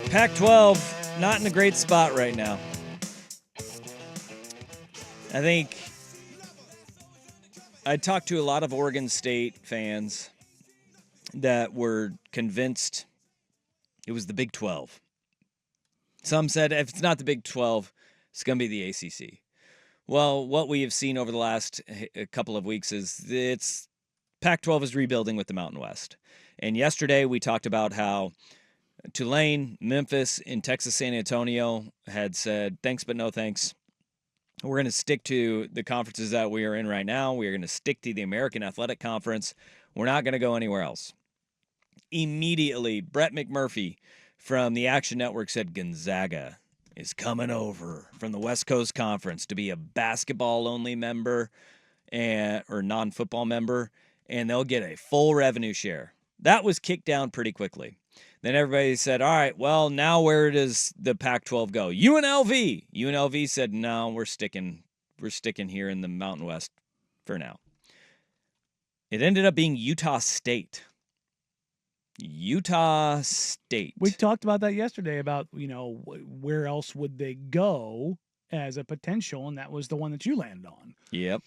Pac-12, not in a great spot right now. I think I talked to a lot of Oregon State fans that were convinced it was the Big 12. Some said if it's not the Big 12, it's going to be the ACC. Well, what we have seen over the last couple of weeks is it's Pac-12 is rebuilding with the Mountain West. And yesterday we talked about how Tulane, Memphis, and Texas San Antonio had said thanks but no thanks. We're going to stick to the conferences that we are in right now. We are going to stick to the American Athletic Conference. We're not going to go anywhere else. Immediately, Brett McMurphy from the Action Network said Gonzaga is coming over from the West Coast Conference to be a basketball-only member or non-football member, and they'll get a full revenue share. That was kicked down pretty quickly. Then everybody said, all right, well, now where does the Pac-12 go? UNLV. UNLV said, no, we're sticking here in the Mountain West for now. It ended up being Utah State. Utah State. We talked about that yesterday about, where else would they go as a potential, and that was the one that you landed on. Yep.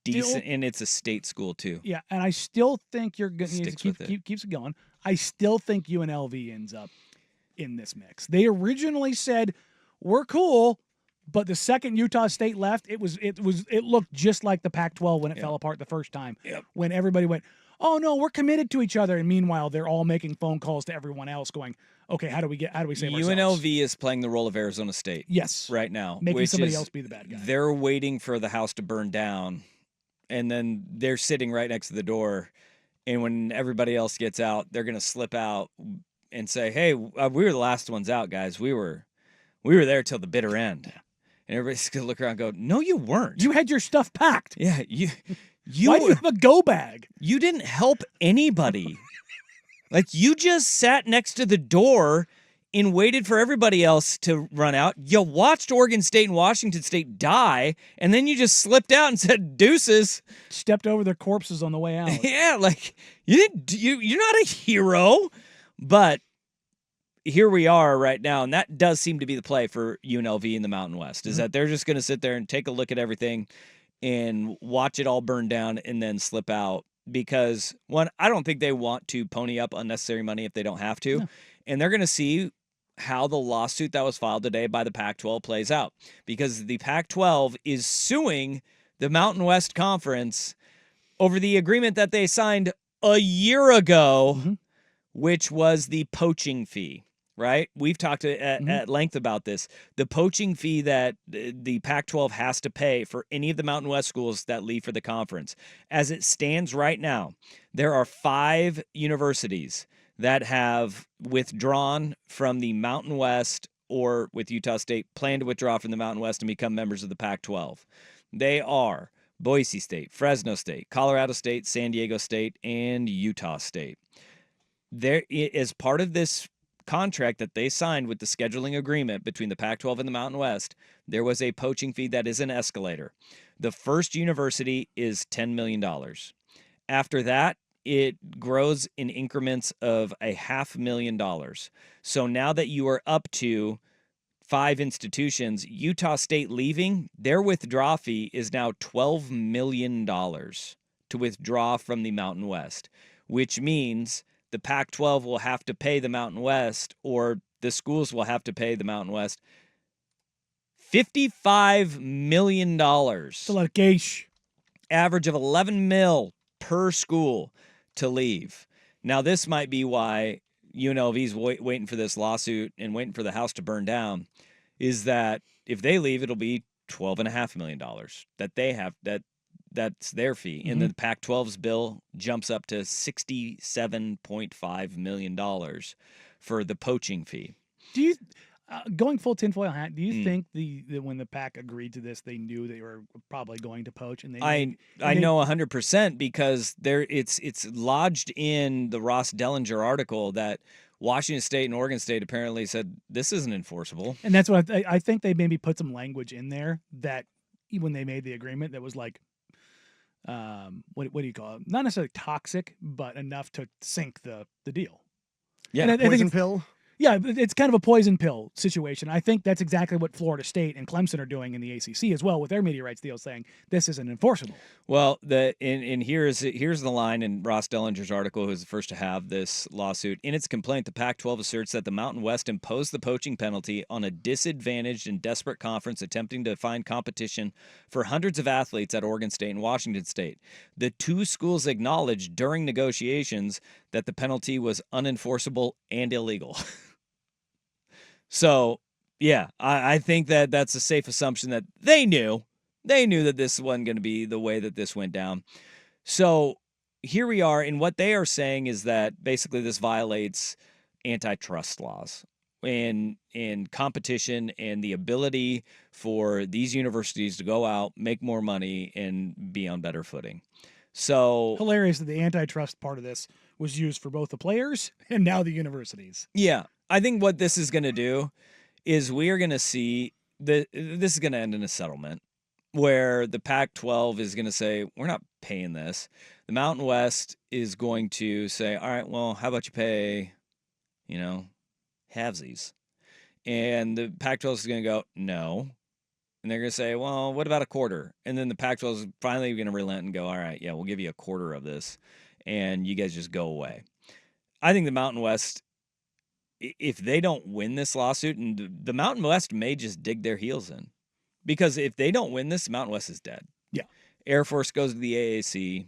Decent, and it's a state school too. Yeah, and I still think you're going to keeps it going. I still think UNLV ends up in this mix. They originally said we're cool, but the second Utah State left, it looked just like the Pac-12 when it fell apart the first time. Yep. When everybody went, oh no, we're committed to each other, and meanwhile they're all making phone calls to everyone else, going, okay, how do we save ourselves? UNLV is playing the role of Arizona State. Yes, right now, making somebody else be the bad guy. They're waiting for the house to burn down, and then they're sitting right next to the door. And when everybody else gets out, they're going to slip out and say, "Hey, we were the last ones out, guys. We were there till the bitter end." And everybody's going to look around and go, "No, you weren't. You had your stuff packed." Yeah, you. Why do you have a go bag? You didn't help anybody. Like, you just sat next to the door and waited for everybody else to run out. You watched Oregon State and Washington State die, and then you just slipped out and said deuces. Stepped over their corpses on the way out. Yeah, like, you're not a hero. But here we are right now, and that does seem to be the play for UNLV in the Mountain West, is that they're just going to sit there and take a look at everything and watch it all burn down and then slip out. Because, one, I don't think they want to pony up unnecessary money if they don't have to. No. And they're going to see how the lawsuit that was filed today by the Pac-12 plays out. Because the Pac-12 is suing the Mountain West Conference over the agreement that they signed a year ago, which was the poaching fee. Right? We've talked at length about this. The poaching fee that the Pac-12 has to pay for any of the Mountain West schools that leave for the conference. As it stands right now, there are 5 universities that have withdrawn from the Mountain West, or with Utah State, plan to withdraw from the Mountain West and become members of the Pac-12. They are Boise State, Fresno State, Colorado State, San Diego State, and Utah State. There, as part of this contract that they signed with the scheduling agreement between the Pac-12 and the Mountain West, there was a poaching fee that is an escalator. The first university is $10 million. After that, it grows in increments of $500,000. So now that you are up to 5 institutions, Utah State leaving, their withdrawal fee is now $12 million to withdraw from the Mountain West, which means the Pac-12 will have to pay the Mountain West, or the schools will have to pay the Mountain West, $55 million. It's a lot of cash. Average of $11 million per school to leave. Now, this might be why UNLV's waiting for this lawsuit and waiting for the house to burn down, is that if they leave, it'll be $12.5 million that they have, that's their fee. And the Pac-12's bill jumps up to $67.5 million for the poaching fee. Do you, going full tinfoil hat, do you think that when the Pac agreed to this, they knew they were probably going to poach? And I know 100% because it's lodged in the Ross Dellinger article that Washington State and Oregon State apparently said this isn't enforceable. And that's what I think they maybe put some language in there that when they made the agreement that was like, what do you call it? Not necessarily toxic, but enough to sink the deal. Yeah, poison pill. Yeah, it's kind of a poison pill situation. I think that's exactly what Florida State and Clemson are doing in the ACC as well with their media rights deal, saying this isn't enforceable. Well, here's the line in Ross Dellinger's article, who's the first to have this lawsuit. In its complaint, the Pac-12 asserts that the Mountain West imposed the poaching penalty on a disadvantaged and desperate conference attempting to find competition for hundreds of athletes at Oregon State and Washington State. The two schools acknowledged during negotiations that the penalty was unenforceable and illegal. So, yeah, I think that that's a safe assumption that they knew. They knew that this wasn't going to be the way that this went down. So here we are, and what they are saying is that basically this violates antitrust laws and competition and the ability for these universities to go out, make more money, and be on better footing. So hilarious that the antitrust part of this was used for both the players and now the universities. Yeah, I think what this is going to do is we are going to see this is going to end in a settlement where the Pac-12 is going to say, we're not paying this. The Mountain West is going to say, all right, well, how about you pay, halvesies? And the Pac-12 is going to go, no. And they're going to say, well, what about a quarter? And then the Pac-12 is finally going to relent and go, all right, yeah, we'll give you a quarter of this, and you guys just go away. I think the Mountain West, if they don't win this lawsuit, and the Mountain West may just dig their heels in. Because if they don't win this, Mountain West is dead. Yeah. Air Force goes to the AAC.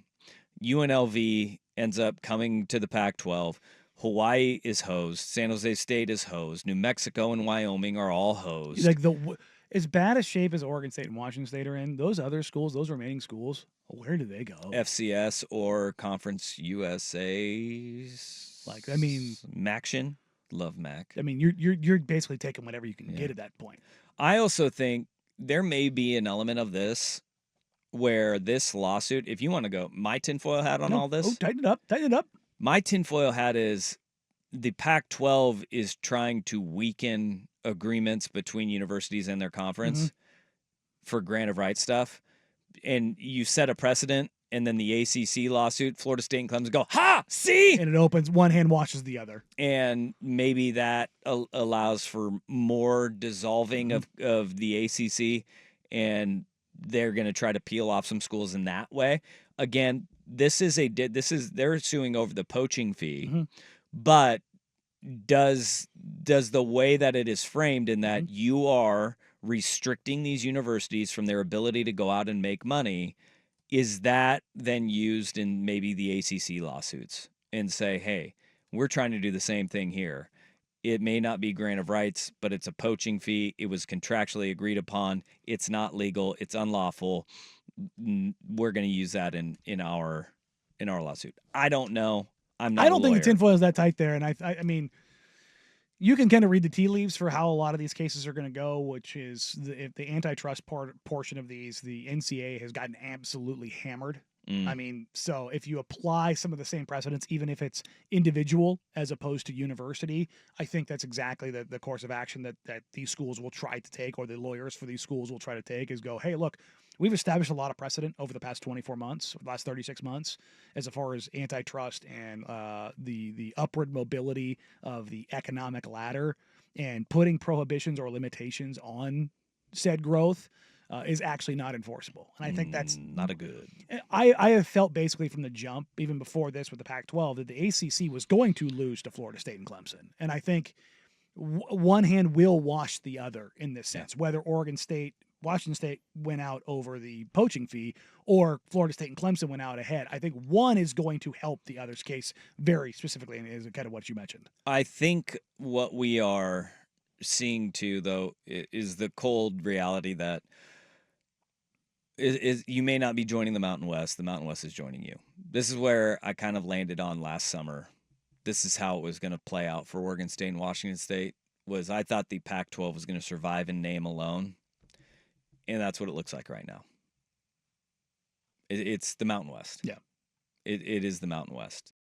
UNLV ends up coming to the Pac-12. Hawaii is hosed. San Jose State is hosed. New Mexico and Wyoming are all hosed. Like as bad a shape as Oregon State and Washington State are in, those other schools, those remaining schools, where do they go? FCS or Conference USA. Maction. Love Mac. I mean, you're basically taking whatever you can get at that point. I also think there may be an element of this where this lawsuit, if you want to go my tinfoil hat on all this. Oh, tighten it up. My tinfoil hat is the Pac-12 is trying to weaken agreements between universities and their conference for grant of rights stuff. And you set a precedent, and then the ACC lawsuit, Florida State and Clemson go, ha, see? And it opens, one hand washes the other. And maybe that allows for more dissolving of the ACC, and they're going to try to peel off some schools in that way. Again, they're suing over the poaching fee, but does the way that it is framed in that you are restricting these universities from their ability to go out and make money, is that then used in maybe the ACC lawsuits and say, hey, we're trying to do the same thing here. It may not be grant of rights, but it's a poaching fee. It was contractually agreed upon. It's not legal. It's unlawful. We're going to use that in our lawsuit. I don't know. I don't think the tinfoil is that tight there. And I mean, you can kind of read the tea leaves for how a lot of these cases are going to go, which is if the antitrust portion of these, the NCAA has gotten absolutely hammered. I mean, so if you apply some of the same precedents, even if it's individual as opposed to university, I think that's exactly the course of action that these schools will try to take, or the lawyers for these schools will try to take, is go, hey, look, we've established a lot of precedent over the past 24 months, the last 36 months, as far as antitrust and the upward mobility of the economic ladder, and putting prohibitions or limitations on said growth is actually not enforceable. And I think that's not a good. I have felt basically from the jump, even before this with the Pac-12, that the ACC was going to lose to Florida State and Clemson. And I think one hand will wash the other in this sense, whether Oregon State, Washington State went out over the poaching fee, or Florida State and Clemson went out ahead. I think one is going to help the other's case very specifically, and is kind of what you mentioned. I think what we are seeing too, though, is the cold reality that is you may not be joining the Mountain West. The Mountain West is joining you. This is where I kind of landed on last summer. This is how it was going to play out for Oregon State and Washington State. Was I thought the Pac-12 was going to survive in name alone, and that's what it looks like right now. It's the Mountain West. Yeah, it is the Mountain West.